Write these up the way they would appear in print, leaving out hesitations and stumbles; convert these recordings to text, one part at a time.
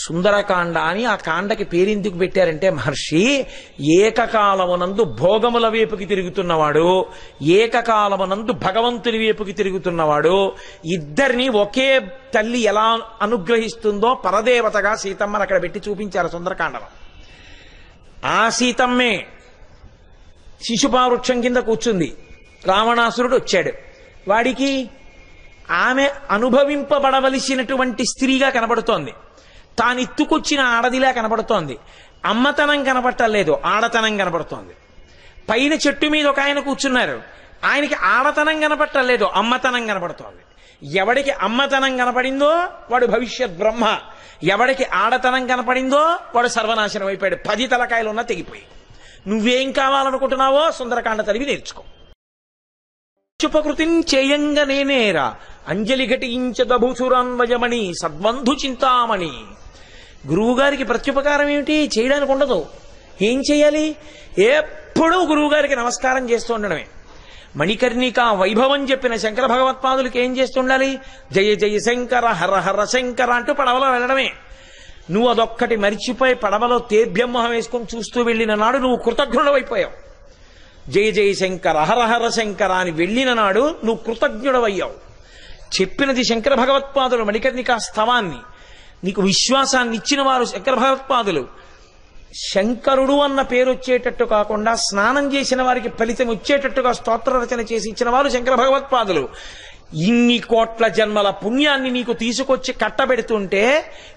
సుందరకాండ అని ఆ కాండకి పేరెందుకు పెట్టారంటే మహర్షి ఏకకాలమునందు భోగముల వైపుకి తిరుగుతున్నవాడు, ఏకకాలమునందు భగవంతుని వైపుకి తిరుగుతున్నవాడు, ఇద్దరిని ఒకే తల్లి ఎలా అనుగ్రహిస్తుందో పరదేవతగా సీతమ్మని అక్కడ పెట్టి చూపించారు సుందరకాండలో. ఆ సీతమ్మే శిశుపావృక్షం కింద కూర్చుంది. రావణాసురుడు వచ్చాడు. వాడికి ఆమె అనుభవింపబడవలసినటువంటి స్త్రీగా కనబడుతోంది. తాను ఎత్తుకొచ్చిన ఆడదిలా కనబడుతోంది. అమ్మతనం కనబట్టలేదు, ఆడతనం కనబడుతోంది. పైన చెట్టు మీద ఒక ఆయన కూర్చున్నారు. ఆయనకి ఆడతనం కనబట్టలేదు, అమ్మతనం కనబడుతోంది. ఎవడికి అమ్మతనం కనపడిందో వాడు భవిష్యత్ బ్రహ్మ, ఎవడికి ఆడతనం కనపడిందో వాడు సర్వనాశనం అయిపోయాడు. 10 తలకాయలు ఉన్నా తెగిపోయి. నువ్వేం కావాలనుకుంటున్నావో సుందరకాండ చదివి నేర్చుకో. చుపకృతిం చేయంగ నేనేరా అంజలి ఘటించదభూసురాన్వయమణి సద్బంధు చింతామణి. గురువుగారికి ప్రత్యుపకారం ఏమిటి? చేయడానికి ఉండదు. ఏం చేయాలి? ఎప్పుడూ గురువుగారికి నమస్కారం చేస్తూ ఉండడమే. మణికర్ణిక వైభవం చెప్పిన శంకర భగవత్పాదులకి ఏం చేస్తుండాలి? జయ జయ శంకర, హర హర శంకర అంటూ పడవలో వెళ్ళడమే. నువ్వు అదొక్కటి మరిచిపోయి పడవలో తేభ్యమ్మహం వేసుకొని చూస్తూ వెళ్ళిన నాడు నువ్వు కృతజ్ఞుడవైపోయావు. జయ జయ శంకర, హర హర శంకర అని వెళ్ళిన నాడు నువ్వు కృతజ్ఞుడవయ్యావు. చెప్పినది శంకర భగవత్పాదులు మణికర్ణికా స్తవాన్ని. నీకు విశ్వాసాన్ని ఇచ్చిన వారు శంకర భగవత్పాదులు. శంకరుడు అన్న పేరు వచ్చేటట్టు కాకుండా స్నానం చేసిన వారికి ఫలితం వచ్చేటట్టుగా స్తోత్ర రచన చేసి ఇచ్చిన వారు శంకర భగవత్పాదులు. ఇన్ని కోట్ల జన్మల పుణ్యాన్ని నీకు తీసుకొచ్చి కట్టబెడుతుంటే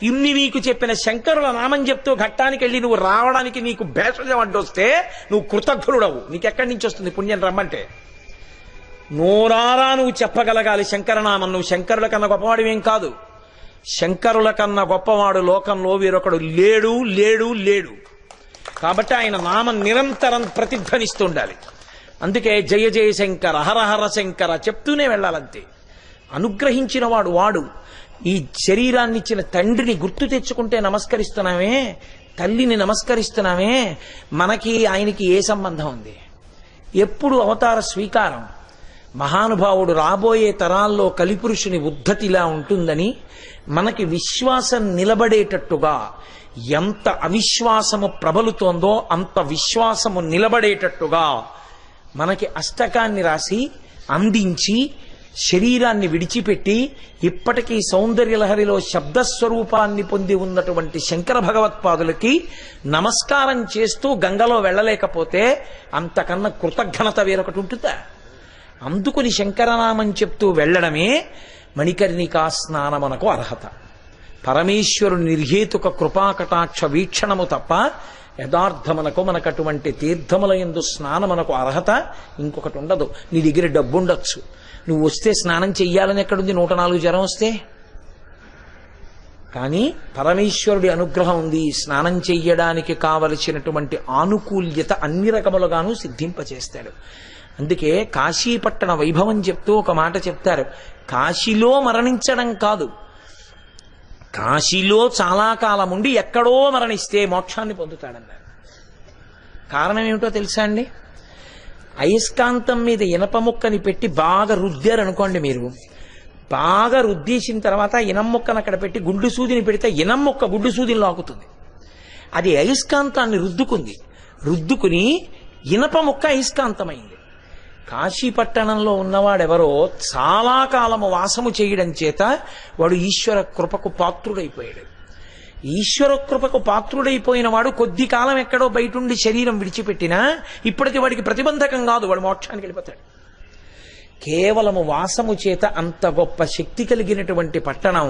ఇన్ని నీకు చెప్పిన శంకరుల నామం చెప్తూ ఘట్టానికి వెళ్ళి నువ్వు రావడానికి నీకు భేషజం అడ్డొస్తే నువ్వు కృతజ్ఞుడవు. నీకెక్కడి నుంచి వస్తుంది పుణ్యం రమ్మంటే? నోరారా నువ్వు చెప్పగలగాలి శంకరనామం. నువ్వు శంకరుల కన్నా గొప్పవాడివేం కాదు. శంకరుల కన్నా గొప్పవాడు లోకంలో వీరొకడు లేడు లేడు లేడు. కాబట్టి ఆయన నామం నిరంతరం ప్రతిధ్వనిస్తుండాలి. అందుకే జయ జయ శంకర, హర హర శంకర చెప్తూనే వెళ్ళాలంతే. అనుగ్రహించిన వాడు ఈ శరీరాన్ని ఇచ్చిన తండ్రిని గుర్తు తెచ్చుకుంటే నమస్కరిస్తున్నామే, తల్లిని నమస్కరిస్తున్నామే. మనకి ఆయనకి ఏ సంబంధం ఉంది? ఎప్పుడు అవతార స్వీకారం. మహానుభావుడు రాబోయే తరాల్లో కలిపురుషుని ఉద్ధతిలా ఉంటుందని మనకి విశ్వాసం నిలబడేటట్టుగా, ఎంత అవిశ్వాసము ప్రబలుతోందో అంత విశ్వాసము నిలబడేటట్టుగా మనకి అష్టకాన్ని రాసి అందించి శరీరాన్ని విడిచిపెట్టి ఇప్పటికీ సౌందర్యలహరిలో శబ్దస్వరూపాన్ని పొంది ఉన్నటువంటి శంకర భగవత్పాదులకి నమస్కారం చేస్తూ గంగలో వెళ్ళలేకపోతే అంతకన్నా కృతజ్ఞత వేరొకటి ఉంటుందా? అందుకుని శంకరనామం చెప్తూ వెళ్ళడమే మణికర్ణికా స్నానమునకు అర్హత. పరమేశ్వరుని నిర్హేతుక కృపాకటాక్ష వీక్షణము తప్ప యథార్థమునకు మనకటువంటి తీర్థముల యందు స్నానమునకు అర్హత ఇంకొకటి ఉండదు. నీ దగ్గర డబ్బు ఉండొచ్చు, నువ్వు వస్తే స్నానం చెయ్యాలని ఎక్కడుంది? 104 జ్వరం వస్తే. కానీ పరమేశ్వరుడి అనుగ్రహం ఉంది. స్నానం చెయ్యడానికి కావలసినటువంటి ఆనుకూల్యత అన్ని రకములుగాను సిద్ధింపచేస్తాడు. అందుకే కాశీపట్టణ వైభవం చెప్తూ ఒక మాట చెప్తారు. కాశీలో మరణించడం కాదు, కాశీలో చాలా కాలం ఉండి ఎక్కడో మరణిస్తే మోక్షాన్ని పొందుతాడన్నారు. కారణం ఏమిటో తెలుసా అండి? అయస్కాంతం మీద ఇనప ముక్కని పెట్టి బాగా రుద్దారనుకోండి, మీరు బాగా రుద్దేసిన తర్వాత ఇనం ముక్కను అక్కడ పెట్టి గుండు సూదిని పెడితే ఇనం ముక్క గుండు సూదిని లాగుతుంది. అది అయస్కాంతాన్ని రుద్దుకుని ఇనప ముక్క అయస్కాంతమైంది. కాశీపట్టణంలో ఉన్నవాడెవరో చాలా కాలము వాసము చేయడం చేత వాడు ఈశ్వర కృపకు పాత్రుడైపోయాడు. ఈశ్వర కృపకు పాత్రుడైపోయిన వాడు కొద్ది కాలం ఎక్కడో బయటుండి శరీరం విడిచిపెట్టినా ఇప్పటికి వాడికి ప్రతిబంధకం కాదు, వాడు మోక్షానికి వెళ్ళిపోతాడు. కేవలము వాసము చేత అంత గొప్ప శక్తి కలిగినటువంటి పట్టణం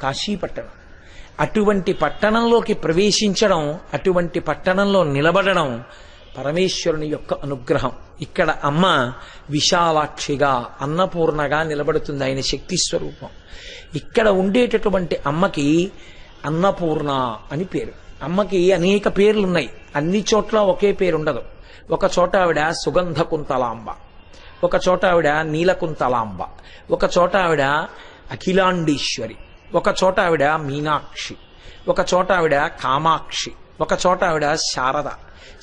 కాశీపట్టణం. అటువంటి పట్టణంలోకి ప్రవేశించడం, అటువంటి పట్టణంలో నిలబడడం పరమేశ్వరుని యొక్క అనుగ్రహం. ఇక్కడ అమ్మ విశాలాక్షిగా, అన్నపూర్ణగా నిలబడుతుంది, ఆయన శక్తి స్వరూపం. ఇక్కడ ఉండేటటువంటి అమ్మకి అన్నపూర్ణ అని పేరు. అమ్మకి అనేక పేర్లున్నాయి, అన్ని చోట్ల ఒకే పేరు ఉండదు. ఒక చోట ఆవిడ సుగంధ కుంతలాంబ, ఒక చోట ఆవిడ నీలకుంతలాంబ, ఒక చోట ఆవిడ అఖిలాండేశ్వరి, ఒక చోట ఆవిడ మీనాక్షి, ఒక చోట ఆవిడ కామాక్షి, ఒక చోట ఆవిడ శారద.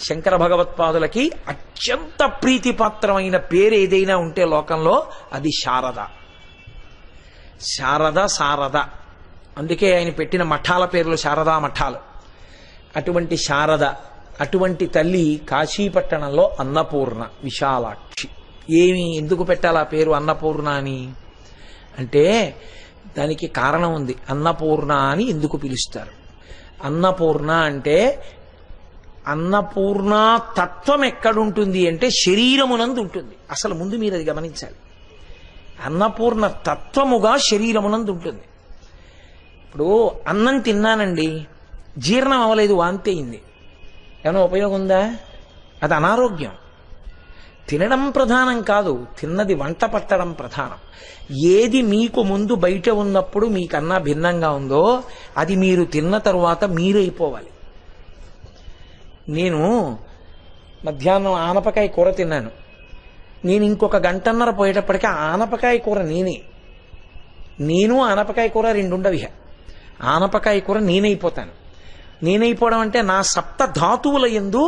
శంకర భగవత్పాదులకి అత్యంత ప్రీతిపాత్రమైన పేరు ఏదైనా ఉంటే లోకంలో అది శారద. శారద, శారద అందుకే ఆయన పెట్టిన మఠాల పేర్లు శారదా మఠాలు. అటువంటి శారద, అటువంటి తల్లి కాశీపట్టణంలో అన్నపూర్ణ విశాలాక్షి. ఎందుకు పెట్టాలి ఆ పేరు అన్నపూర్ణ అని అంటే దానికి కారణం ఉంది. అన్నపూర్ణ అని ఎందుకు పిలుస్తారు? అన్నపూర్ణ అంటే అన్నపూర్ణ తత్వం ఎక్కడుంటుంది అంటే శరీరమునందు ఉంటుంది. అసలు ముందు మీరు అది గమనించాలి. అన్నపూర్ణ తత్వముగా శరీరమునందు ఉంటుంది. ఇప్పుడు అన్నం తిన్నానండి, జీర్ణం అవ్వలేదు, వాంతి అయింది, ఏమైనా ఉపయోగం ఉందా? అది అనారోగ్యం. తినడం ప్రధానం కాదు, తిన్నది వంట పట్టడం ప్రధానం. ఏది మీకు ముందు బయట ఉన్నప్పుడు మీకన్నా భిన్నంగా ఉందో అది మీరు తిన్న తరువాత మీరైపోవాలి. నేను మధ్యాహ్నం ఆనపకాయ కూర తిన్నాను. నేను ఇంకొక గంటన్నర పోయేటప్పటికీ ఆనపకాయ కూర నేను ఆనపకాయ కూర రెండుండవి. ఆనపకాయ కూర నేనైపోతాను. నేనైపోవడం అంటే నా సప్తధాతువుల యందు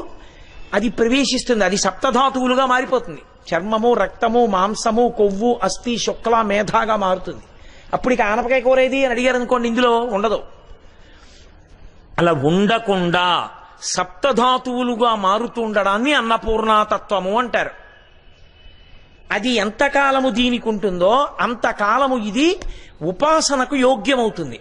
అది ప్రవేశిస్తుంది. అది సప్తధాతువులుగా మారిపోతుంది. చర్మము, రక్తము, మాంసము, కొవ్వు, అస్థి, శుక్ల, మేధాగా మారుతుంది. అప్పుడు ఇక ఆనపకాయ కూర ఏది అని అడిగారు అనుకోండి, ఇందులో ఉండదు. అలా ఉండకుండా సప్తధాతువులుగా మారుతూ ఉండడాన్ని అన్నపూర్ణాతత్వము అంటారు. అది ఎంతకాలము దీనికి ఉంటుందో అంతకాలము ఇది ఉపాసనకు యోగ్యమవుతుంది.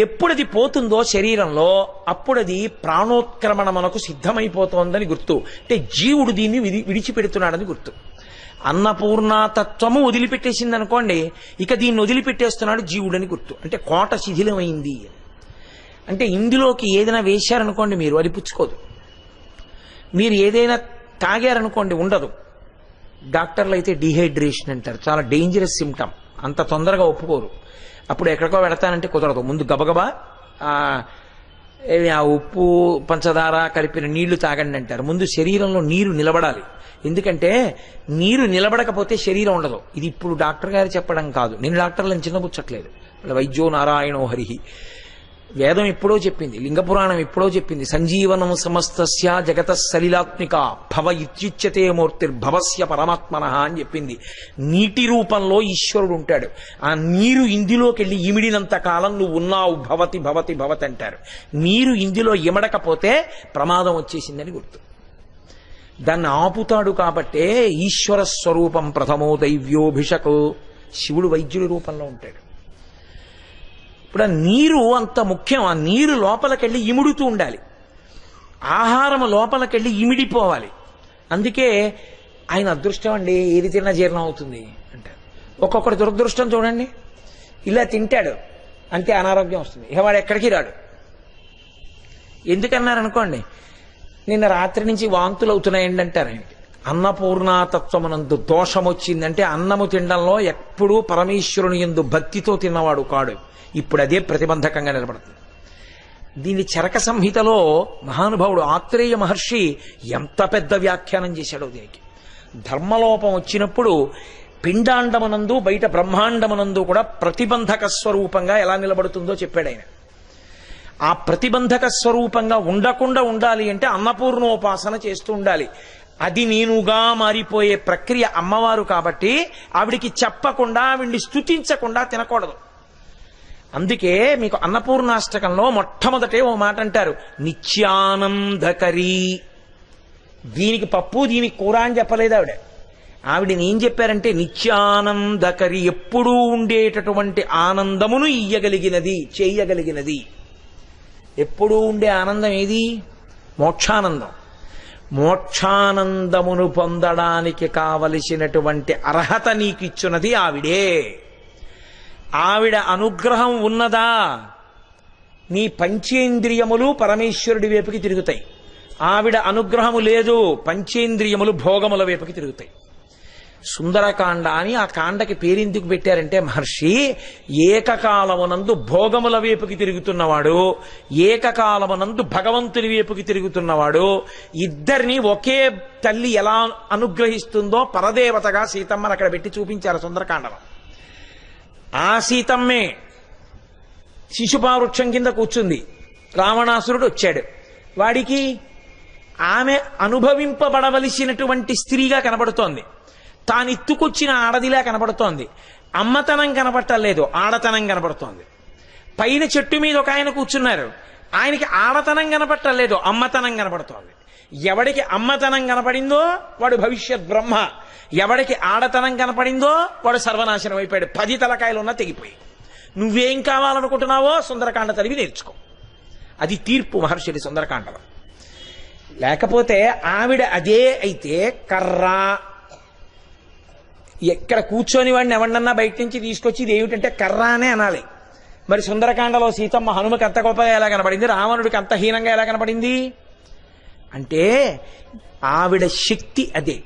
ఎప్పుడది పోతుందో శరీరంలో అప్పుడది ప్రాణోత్క్రమణ మనకు సిద్ధమైపోతోందని గుర్తు. అంటే జీవుడు దీన్ని విడిచిపెడుతున్నాడని గుర్తు. అన్నపూర్ణాతత్వము వదిలిపెట్టేసింది అనుకోండి, ఇక దీన్ని వదిలిపెట్టేస్తున్నాడు జీవుడని గుర్తు. అంటే కోట శిథిలమైంది. అంటే ఇందులోకి ఏదైనా వేశారనుకోండి మీరు, అది పుచ్చుకోదు. మీరు ఏదైనా తాగారనుకోండి, ఉండదు. డాక్టర్లు అయితే డీహైడ్రేషన్ అంటారు, చాలా డేంజరస్ సిమ్టమ్, అంత తొందరగా ఒప్పుకోరు. అప్పుడు ఎక్కడికో వెడతానంటే కుదరదు. ముందు గబగబా ఆ ఉప్పు పంచదార కలిపిన నీళ్లు తాగండి అంటారు. ముందు శరీరంలో నీరు నిలబడాలి. ఎందుకంటే నీరు నిలబడకపోతే శరీరం ఉండదు. ఇది ఇప్పుడు డాక్టర్ గారు చెప్పడం కాదు, నేను డాక్టర్లను చిన్నపుచ్చట్లేదు. వైద్యో నారాయణో హరిహి. వేదం ఎప్పుడో చెప్పింది, లింగపురాణం ఎప్పుడో చెప్పింది. సంజీవనం సమస్తస్య జగత సలిలాత్మిక భవ ఇత్యుచ్యతే మూర్తిర్భవస్య పరమాత్మన అని చెప్పింది. నీటి రూపంలో ఈశ్వరుడు ఉంటాడు. ఆ నీరు ఇందులోకి వెళ్ళి ఇమిడినంత కాలం నువ్వు ఉన్నావు. భవతి భవతి భవతి అంటారు. నీరు ఇందులో ఇమడకపోతే ప్రమాదం వచ్చేసిందని గుర్తు. దాన్ని ఆపుతాడు. కాబట్టే ఈశ్వర స్వరూపం ప్రథమో దైవ్యోభిషకు. శివుడు వైద్యుడి రూపంలో ఉంటాడు. ఇప్పుడు ఆ నీరు అంత ముఖ్యం. ఆ నీరు లోపలికెళ్ళి ఇముడుతూ ఉండాలి. ఆహారం లోపలికెళ్ళి ఇమిడిపోవాలి. అందుకే ఆయన అదృష్టం అండి, ఏది తిన్నా జీర్ణం అవుతుంది అంటారు. ఒక్కొక్కటి దురదృష్టం చూడండి, ఇలా తింటాడు అంతే అనారోగ్యం వస్తుంది, ఇక వాడు ఎక్కడికి రాడు. ఎందుకన్నారనుకోండి, నిన్న రాత్రి నుంచి వాంతులు అవుతున్నాయండి అంటారు ఆయనకి. అన్నపూర్ణాతత్వమునందు దోషం వచ్చిందంటే అన్నము తినడంలో ఎప్పుడూ పరమేశ్వరుని యందు భక్తితో తిన్నవాడు కాడు. ఇప్పుడు అదే ప్రతిబంధకంగా నిలబడుతుంది. దీని చరక సంహితలో మహానుభావుడు ఆత్రేయ మహర్షి ఎంత పెద్ద వ్యాఖ్యానం చేశాడో దీనికి. ధర్మలోపం వచ్చినప్పుడు పిండాండమునందు బయట బ్రహ్మాండమునందు కూడా ప్రతిబంధక స్వరూపంగా ఎలా నిలబడుతుందో చెప్పాడు ఆయన. ఆ ప్రతిబంధక స్వరూపంగా ఉండకుండా ఉండాలి అంటే అన్నపూర్ణోపాసన చేస్తూ ఉండాలి. అది నేనుగా మారిపోయే ప్రక్రియ అమ్మవారు కాబట్టి ఆవిడికి చెప్పకుండా, ఆవిడ్ని స్తుతించకుండా తినకూడదు. అందుకే మీకు అన్నపూర్ణాష్టకంలో మొట్టమొదటే ఓ మాట అంటారు, నిత్యానందకరీ. దీనికి పప్పు దీనికి కూర అని చెప్పలేదు ఆవిడ. ఆవిడని ఏం చెప్పారంటే నిత్యానందకరి, ఎప్పుడూ ఉండేటటువంటి ఆనందమును ఇయ్యగలిగినది, చేయగలిగినది. ఎప్పుడూ ఉండే ఆనందం ఏది? మోక్షానందం. మోక్షానందమును పొందడానికి కావలసినటువంటి అర్హత నీకిచ్చున్నది ఆవిడే. ఆవిడ అనుగ్రహం ఉన్నదా, నీ పంచేంద్రియములు పరమేశ్వరుడి వైపుకి తిరుగుతాయి. ఆవిడ అనుగ్రహము లేదు, పంచేంద్రియములు భోగముల వైపుకి తిరుగుతాయి. సుందరకాండ అని ఆ కాండకి పేరెందుకు పెట్టారంటే మహర్షి ఏకకాలమునందు భోగముల వైపుకి తిరుగుతున్నవాడు, ఏకకాలమునందు భగవంతుని వైపుకి తిరుగుతున్నవాడు, ఇద్దరిని ఒకే తల్లి ఎలా అనుగ్రహిస్తుందో పరదేవతగా సీతమ్మను అక్కడ పెట్టి చూపించారు సుందరకాండలో. ఆ సీతమ్మే శిశుపావృక్షం కింద కూర్చుంది. రావణాసురుడు వచ్చాడు. వాడికి ఆమె అనుభవింపబడవలసినటువంటి స్త్రీగా కనబడుతోంది. తానెత్తుకొచ్చిన ఆడదిలా కనబడుతోంది. అమ్మతనం కనబడటలేదు, ఆడతనం కనబడుతోంది. పైన చెట్టు మీద ఒక ఆయన కూర్చున్నారు. ఆయనకి ఆడతనం కనపట్టలేదు, అమ్మతనం కనపడుతోంది. ఎవడికి అమ్మతనం కనపడిందో వాడు భవిష్యత్ బ్రహ్మ, ఎవడికి ఆడతనం కనపడిందో వాడు సర్వనాశనం అయిపోయాడు. 10 తలకాయలు ఉన్నా తెగిపోయి. నువ్వేం కావాలనుకుంటున్నావో సుందరకాండ చదివి నేర్చుకో. అది తీర్పు మహర్షుడి సుందరకాండలో. లేకపోతే ఆవిడ అదే అయితే కర్ర ఎక్కడ కూర్చొని వాడిని ఎవరినన్నా బయట నుంచి తీసుకొచ్చి ఇది ఏమిటంటే కర్ర అనే అనాలి. మరి సుందరకాండలో సీతమ్మ హనుమకి అంత గొప్పగా ఎలా కనపడింది, రావణుడికి అంత హీనంగా ఎలా కనపడింది అంటే ఆవిడ శక్తి అదే.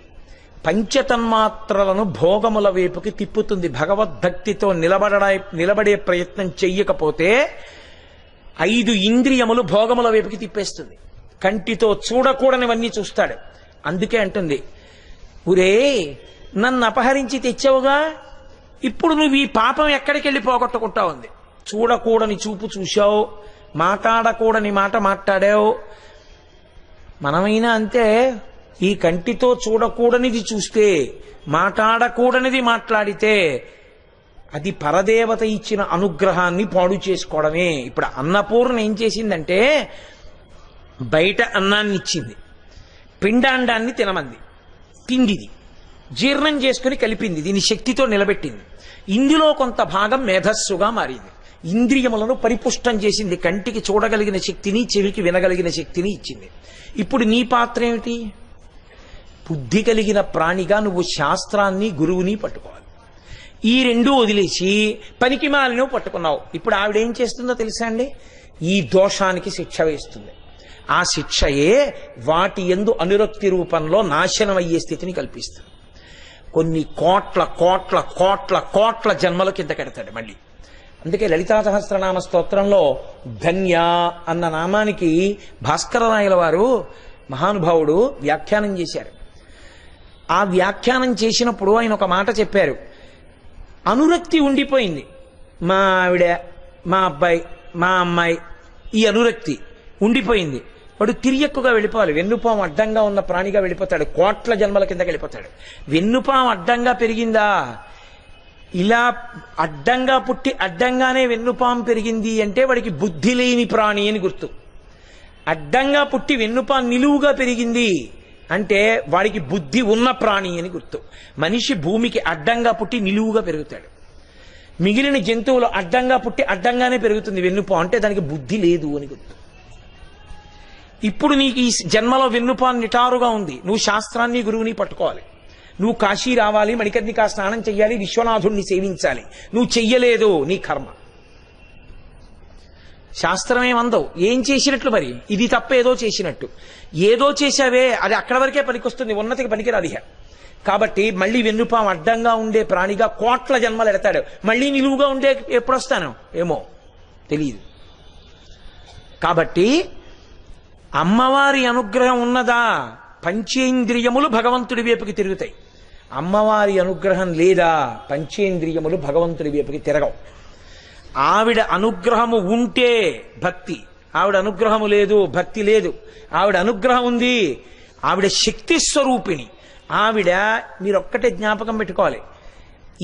పంచతన్మాత్రలను భోగముల వైపుకి తిప్పుతుంది. భగవద్భక్తితో నిలబడే ప్రయత్నం చెయ్యకపోతే 5 ఇంద్రియములు భోగముల వైపుకి తిప్పేస్తుంది. కంటితో చూడకూడనివన్నీ చూస్తాడు. అందుకే అంటుంది, ఊరే నన్ను అపహరించి తెచ్చావుగా, ఇప్పుడు నువ్వు ఈ పాపం ఎక్కడికి వెళ్ళి పోగొట్టుకుంటావు ఉంది. చూడకూడని చూపు చూశావు, మాట్లాడకూడని మాట మాట్లాడావు. మనమైనా అంతే. ఈ కంటితో చూడకూడనిది చూస్తే, మాట్లాడకూడనిది మాట్లాడితే అది పరదేవత ఇచ్చిన అనుగ్రహాన్ని పాడు చేసుకోవడమే. ఇప్పుడు అన్నపూర్ణ ఏం చేసిందంటే బయట అన్నాన్ని ఇచ్చింది, పిండాండాన్ని తినమంది, తిండిది జీర్ణం చేసుకుని కలిపింది, దీని శక్తితో నిలబెట్టింది. ఇందులో కొంత భాగం మేధస్సుగా మారింది, ఇంద్రియములను పరిపుష్టం చేసింది, కంటికి చూడగలిగిన శక్తిని చెవికి వినగలిగిన శక్తిని ఇచ్చింది. ఇప్పుడు నీ పాత్ర ఏమిటి? బుద్ధి కలిగిన ప్రాణిగా నువ్వు శాస్త్రాన్ని గురువుని పట్టుకోవాలి. ఈ 2 వదిలేసి పనికి మాలినో పట్టుకున్నావు. ఇప్పుడు ఆవిడేం చేస్తుందో తెలుసా అండి? ఈ దోషానికి శిక్ష వేస్తుంది. ఆ శిక్షయే వాటి యందు అనురక్తి రూపంలో నాశనం అయ్యే స్థితిని కల్పిస్తుంది. కొన్ని కోట్ల కోట్ల కోట్ల కోట్ల జన్మల కింద కడతాడు మళ్ళీ. అందుకే లలితా సహస్రనామ స్తోత్రంలో ధన్య అన్న నామానికి భాస్కరరాయల వారు మహానుభావుడు వ్యాఖ్యానం చేశారు. ఆ వ్యాఖ్యానం చేసినప్పుడు ఆయన ఒక మాట చెప్పారు. అనురక్తి ఉండిపోయింది, మా ఆవిడ, మా అబ్బాయి, మా అమ్మాయి, ఈ అనురక్తి ఉండిపోయింది. వాడు తిరియక్కుగా వెళ్ళిపోవాలి. వెన్నుపాము అడ్డంగా ఉన్న ప్రాణిగా వెళ్ళిపోతాడు, కోట్ల జన్మల కిందకి వెళ్ళిపోతాడు. వెన్నుపాము అడ్డంగా పెరిగిందా, ఇలా అడ్డంగా పుట్టి అడ్డంగానే వెన్నుపాము పెరిగింది అంటే వాడికి బుద్ధి లేని ప్రాణి అని గుర్తు. అడ్డంగా పుట్టి వెన్నుపాము నిలువుగా పెరిగింది అంటే వాడికి బుద్ధి ఉన్న ప్రాణి అని గుర్తు. మనిషి భూమికి అడ్డంగా పుట్టి నిలువుగా పెరుగుతాడు. మిగిలిన జంతువులు అడ్డంగా పుట్టి అడ్డంగానే పెరుగుతుంది వెన్నుపాము అంటే దానికి బుద్ధి లేదు అని గుర్తు. ఇప్పుడు నీకు ఈ జన్మలో వెన్నుపాము నిటారుగా ఉంది, నువ్వు శాస్త్రాన్ని గురువుని పట్టుకోవాలి. నువ్వు కాశీ రావాలి, మణికర్ణికా స్నానం చెయ్యాలి, విశ్వనాథుణ్ణి సేవించాలి. నువ్వు చెయ్యలేదు, నీ కర్మ. శాస్త్రమేమందవు, ఏం చేసినట్లు మరి, ఇది తప్ప ఏదో చేసినట్టు. ఏదో చేశావే అది అక్కడ వరకే పనికొస్తుంది, ఉన్నతికి పనికిరాది. కాబట్టి మళ్ళీ వెన్నుపాము అడ్డంగా ఉండే ప్రాణిగా కోట్ల జన్మలు ఎడతాడు. మళ్ళీ నిలువుగా ఉండే ఎప్పుడొస్తాను ఏమో తెలియదు. కాబట్టి అమ్మవారి అనుగ్రహం ఉన్నదా, పంచేంద్రియములు భగవంతుడి వైపుకి తిరుగుతాయి. అమ్మవారి అనుగ్రహం లేదా, పంచేంద్రియములు భగవంతుడి వైపుకి తిరగవు. ఆవిడ అనుగ్రహము ఉంటే భక్తి, ఆవిడ అనుగ్రహము లేదు భక్తి లేదు. ఆవిడ అనుగ్రహం ఉంది, ఆవిడ శక్తి స్వరూపిణి. ఆవిడ మీరొక్కటే జ్ఞాపకం పెట్టుకోవాలి,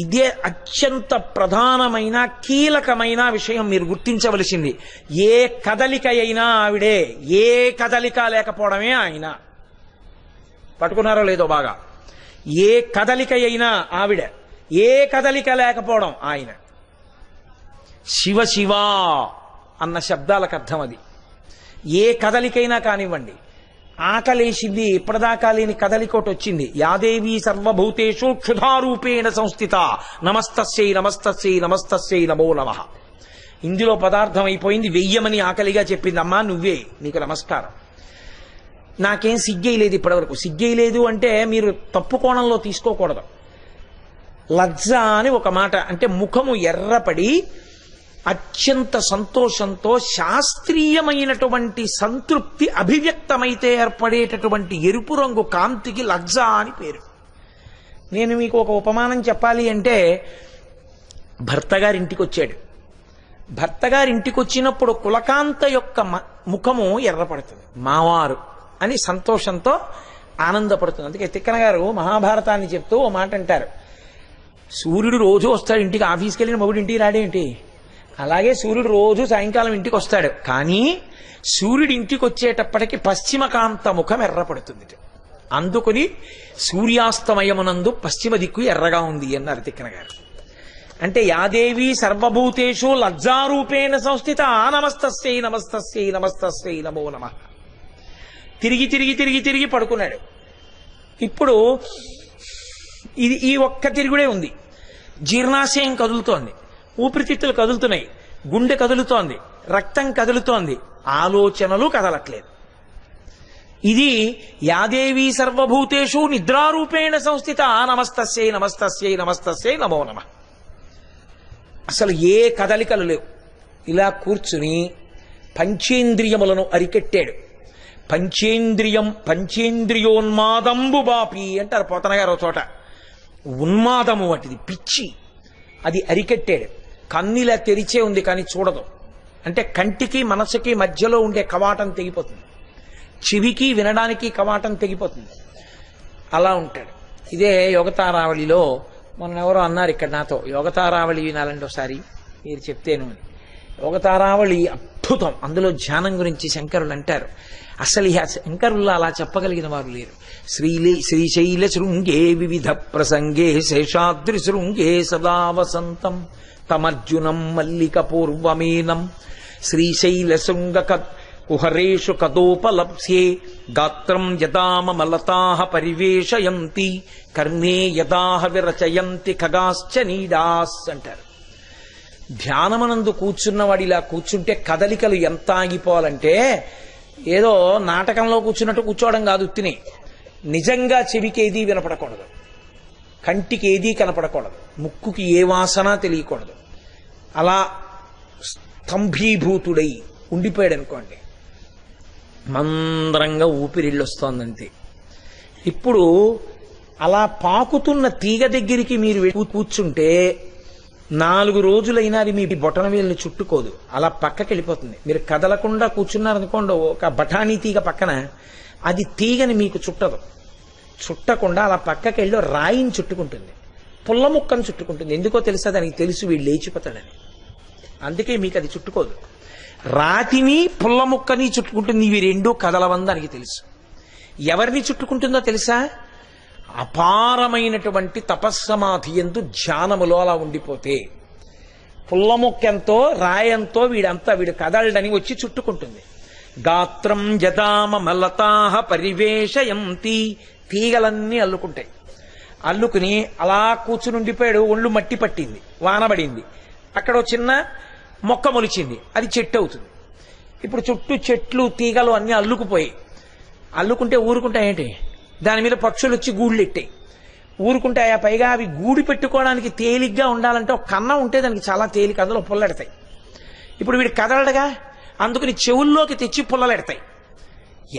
ఇదే అత్యంత ప్రధానమైన కీలకమైన విషయం మీరు గుర్తించవలసింది. ఏ కదలిక అయినా ఆవిడే, ఏ కదలిక లేకపోవడమే ఆయన. పట్టుకున్నారో లేదో బాగా, ఏ కదలిక అయినా ఆవిడ, ఏ కదలిక లేకపోవడం ఆయన. శివ శివ అన్న శబ్దాలకు అర్థం అది. ఏ కదలికైనా కానివ్వండి, ఆకలేసింది, ఇప్పటిదాకా లేని కదలికోటి వచ్చింది. యాదేవి సర్వభూతేషు క్షుధారూపేణ సంస్థిత నమస్తస్యై నమస్తస్యై నమస్తస్యై నమో నమః. ఇందులో పదార్థం అయిపోయింది, వెయ్యమని ఆకలిగా చెప్పింది. అమ్మా నువ్వే, నీకు నమస్కారం. నాకేం సిగ్గేయలేదు ఇప్పటివరకు. సిగ్గేయలేదు అంటే మీరు తప్పు కోణంలో తీసుకోకూడదు. లజ్జ అని ఒక మాట అంటే ముఖము ఎర్రపడి అత్యంత సంతోషంతో శాస్త్రీయమైనటువంటి సంతృప్తి అభివ్యక్తమైతే ఏర్పడేటటువంటి ఎరుపు రంగు కాంతికి లజ్జ అని పేరు. నేను మీకు ఒక ఉపమానం చెప్పాలి అంటే, భర్తగారింటికి వచ్చాడు. భర్తగారింటికి వచ్చినప్పుడు కులకాంత యొక్క ముఖము ఎర్రపడుతుంది. మావారు అని సంతోషంతో ఆనందపడుతుంది. అందుకే తిక్కన గారు మహాభారతాన్ని చెప్తూ ఓ మాట అంటారు, సూర్యుడు రోజు వస్తాడు ఇంటికి, ఆఫీస్కి వెళ్ళిన మొగుడు ఇంటికి రాడేంటి, అలాగే సూర్యుడు రోజు సాయంకాలం ఇంటికి వస్తాడు. కానీ సూర్యుడు ఇంటికి వచ్చేటప్పటికి పశ్చిమ కాంత ముఖం ఎర్రపడుతుంది. అందుకుని సూర్యాస్తమయమునందు పశ్చిమ దిక్కు ఎర్రగా ఉంది అన్నారు తిక్కన గారు. అంటే యాదేవి సర్వభూతేషు లజ్జారూపేణ సంస్థిత నమస్తస్యై నమస్తస్యై నమస్తస్యై నమో నమః. తిరిగి తిరిగి తిరిగి తిరిగి పడుకున్నాడు. ఇప్పుడు ఈ ఒక్క తిరుగుడే ఉంది. జీర్ణాశయం కదులుతోంది, ఊపిరితిత్తులు కదులుతున్నాయి, గుండె కదులుతోంది, రక్తం కదులుతోంది, ఆలోచనలు కదలట్లేదు. ఇది యాదేవి సర్వభూతేషు నిద్రారూపేణ సంస్థిత నమస్తస్యై నమస్తస్యై నమస్తస్యై నమో నమః. అసలు ఏ కదలికలు లేవు. ఇలా కూర్చుని పంచేంద్రియములను అరికెట్టాడు. పంచేంద్రియోన్మాదంబు బాపి అంటారు పోతన గారు చోట. ఉన్మాదము వాటిది, పిచ్చి, అది అరికెట్టాడు. కన్నిలా తెరిచే ఉంది కానీ చూడదు. అంటే కంటికి మనసుకి మధ్యలో ఉండే కవాటం తెగిపోతుంది, చెవికి వినడానికి కవాటం తెగిపోతుంది. అలా ఉంటాడు. ఇదే యోగతారావళిలో మొన్న ఎవరో అన్నారు ఇక్కడ నాతో, యోగతారావళి వినాలంటే ఒకసారి మీరు చెప్తేను అని. యోగతారావళి అద్భుతం. అందులో ధ్యానం గురించి శంకరులు అంటారు. అసలు ఈ శంకరుల్లో అలా చెప్పగలిగిన వారు లేరు. శ్రీశైల శృంగే వివిధ ప్రసంగే శేషాద్రి శృంగే సదా వసంతం తమర్జునం మల్లిక పూర్వమేనం శ్రీశైల శృంగ కుహరేషు కదోపలప్స్యే గాత్రం యదామలతాః పరివేషయంతి కర్ణే యదాహ విరచయంతి ఖగాశ్చ నీడాస్ అంటారు. ధ్యానమనందు కూర్చున్నవాడు ఇలా కూర్చుంటే కదలికలు ఎంత ఆగిపోవాలంటే ఏదో నాటకంలో కూర్చున్నట్టు కూర్చోవడం కాదు. ఉత్తిని నిజంగా చెవికి ఏదీ వినపడకూడదు, కంటికి ఏదీ కనపడకూడదు, ముక్కుకి ఏ వాసన తెలియకూడదు. అలా స్తంభీభూతుడై ఉండిపోయాడు అనుకోండి, మందరంగా ఊపిరిళ్ళొస్తోందంతే. ఇప్పుడు అలా పాకుతున్న తీగ దగ్గరికి మీరు కూర్చుంటే 4 రోజులైనా అది మీ బొటన వేలుని చుట్టుకోదు, అలా పక్కకి వెళ్ళిపోతుంది. మీరు కదలకుండా కూర్చున్నారనుకోండి ఒక బఠానీ తీగ పక్కన, అది తీగని మీకు చుట్టదు. చుట్టకుండా అలా పక్కకి వెళ్ళి రాయిని చుట్టుకుంటుంది, పుల్ల ముక్కను చుట్టుకుంటుంది. ఎందుకో తెలుసా? దానికి తెలుసు వీడు లేచిపోతాడని, అందుకే మీకు అది చుట్టుకోదు. రాతిని పుల్ల ముక్కని చుట్టుకుంటుంది, ఇవి రెండూ కదలవని దానికి తెలుసు. ఎవరిని చుట్టుకుంటుందో తెలుసా? అపారమైనటువంటి తపస్సమాధి ఎందు ధ్యానములో అలా ఉండిపోతే పుల్లముక్కెంతో రాయంతో వీడు కదలడని వచ్చి చుట్టుకుంటుంది. గాత్రం యదామలతాః పరివేషయంతి, తీగలన్నీ అల్లుకుంటాయి. అల్లుకుని అలా కూర్చుని ఉండిపోయాడు. ఒళ్ళు మట్టి పట్టింది, వానబడింది, అక్కడ చిన్న మొక్క మొలిచింది, అది చెట్టు అవుతుంది. ఇప్పుడు చుట్టూ చెట్లు తీగలు అన్నీ అల్లుకుపోయి, అల్లుకుంటే ఊరుకుంటాయేంటి? దాని మీద పక్షులు వచ్చి గూళ్ళు ఎట్టాయి, ఊరుకుంటాయా? పైగా అవి గూడి పెట్టుకోవడానికి తేలిగ్గా ఉండాలంటే ఒక కన్నం ఉంటే దానికి చాలా తేలిక, అందులో పుల్లెడతాయి. ఇప్పుడు వీడు కదలడగా, అందుకని చెవుల్లోకి తెచ్చి పుల్లలెడతాయి.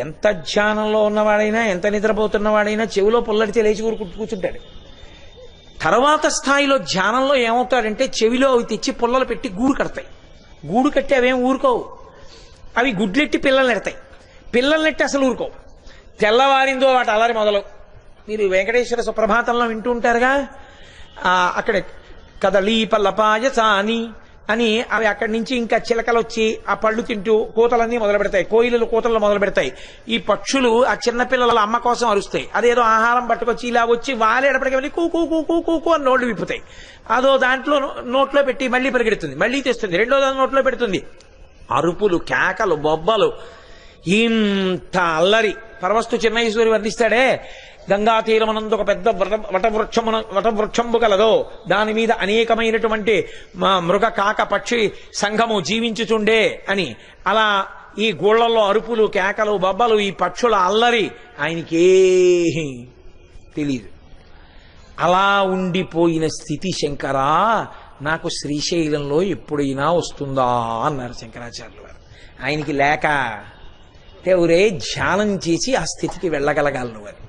ఎంత ధ్యానంలో ఉన్నవాడైనా, ఎంత నిద్రపోతున్నవాడైనా చెవిలో పుల్లడితే లేచి కూర్చుంటాడు. తర్వాత స్థాయిలో ధ్యానంలో ఏమవుతాడంటే చెవిలో అవి తెచ్చి పుల్లలు పెట్టి గూడు కడతాయి. గూడు కట్టి అవేం ఊరుకోవు, అవి గుడ్లెట్టి పిల్లల్ని ఎడతాయి. పిల్లల్నెట్టి అసలు ఊరుకోవు. తెల్లవారిందో వాటి అలరి మొదలు. మీరు వెంకటేశ్వర సుప్రభాతంలో వింటూ ఉంటారుగా, అక్కడ కదలీ పల్లపాయసాని అని అవి అక్కడి నుంచి ఇంకా చిలకలు వచ్చి ఆ పళ్ళు తింటూ కూతలన్నీ మొదలు పెడతాయి, కోయిలలు కూతలు మొదలు పెడతాయి. ఈ పక్షులు ఆ చిన్నపిల్లల అమ్మ కోసం అరుస్తాయి. అదేదో ఆహారం పట్టుకొచ్చి ఇలా వచ్చి వాలేటప్పటికి వెళ్ళి కూ కూ కూ కూ కూ కూ అని నోళ్ళు విప్పుతాయి. అదో దాంట్లో నోట్లో పెట్టి మళ్ళీ పరిగెడుతుంది, మళ్ళీ తెస్తుంది, రెండో దాని నోట్లో పెడుతుంది. అరుపులు, కేకలు, బొబ్బలు, ఇంత అల్లరి. పరవస్తు చిన్నైశ్వరి వర్ణిస్తాడే, గంగా తీరమనందు ఒక పెద్ద వటవృక్షంబు కలదో, దాని మీద అనేకమైనటువంటి మృగ కాక పక్షి సంఘము జీవించుచుండే అని. అలా ఈ గోళ్లలో అరుపులు, కేకలు, బొబ్బలు, ఈ పక్షుల అల్లరి ఆయనకే తెలీదు. అలా ఉండిపోయిన స్థితి శంకరా నాకు శ్రీశైలంలో ఎప్పుడైనా వస్తుందా అన్నారు శంకరాచార్యులు వారు. ఆయనకి లేక ఎవరే ధ్యానం చేసి ఆ స్థితికి వెళ్ళగలగాలను వారు.